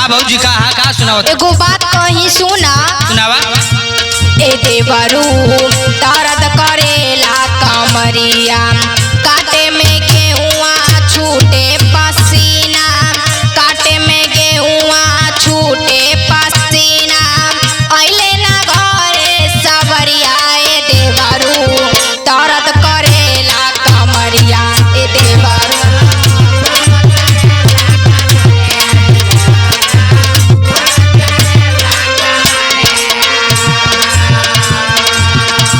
का भौजी का सुनावत? एगो बात कहीं सुना। सुनावा। ए देवरू दर्द करेला कमरिया, काटे में गेहुआ छूटे पसीना, काटे में गेहुआ छूटे पसीना, अइले ना घरे सबरिया। ए देवरू दर्द करेला कमरिया, ए देवरू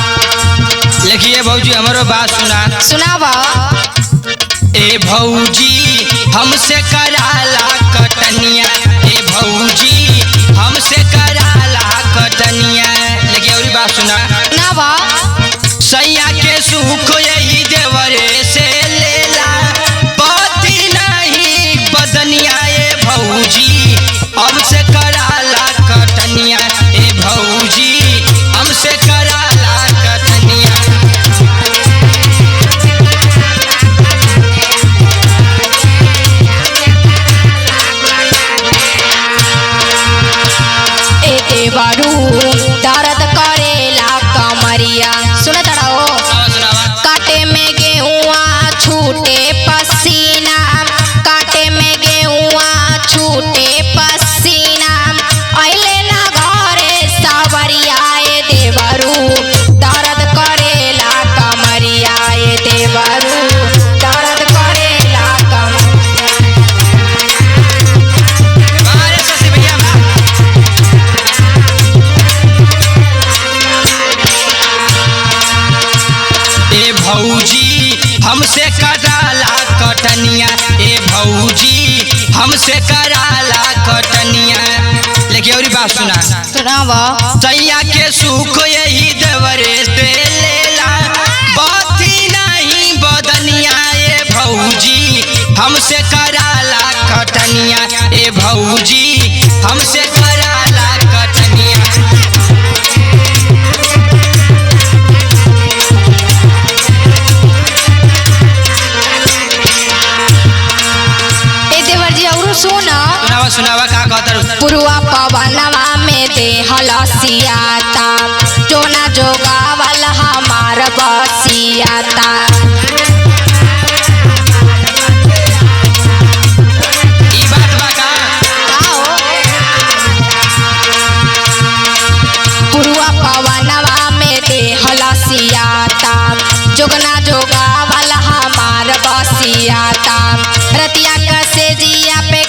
देखिए भौजी हमारो बात सुनावा। ए भौजी हमसे कराला कटनिया, ए भौजी हमसे कराला कटनिया। लेकिन और बात सुनावा। सैया के सुख यही देवरे से लेला, पति नहीं बदनिया। ए भौजी हमसे कराला कटनिया, ए भौजी हमसे कराला कटनिया। देवरू दर्द करेला कमरिया, सुनत रहो। काटे में गेहुआ छूटे पसीना, काटे में गेहुआ छूटे पसीना, अइले ना घरे सबरिया। ए देवरू दर्द करेला कमरिया, ए देवरू दर्द करेला कमरिया। ए भौजी हमसे कराला कटनिया, ए भौजी हमसे कराला कटनिया। लेकिन और बात सुनावा। सैया के सुख यही देवरे से लेला, बती नहीं बदनिया। ए भौजी हमसे कराला कटनिया, ए भौजी हमसे कराला कटनिया। सुनावा का कहतर? पुरुआ पवनवा में देहल सियाता, जोना जोगावल हमार बसियाता। ई बात बा का? पुरुआ पवनवा में देहल सियाता, जोगना जोगावल हमार बसियाता। रतिया कसे जिया पे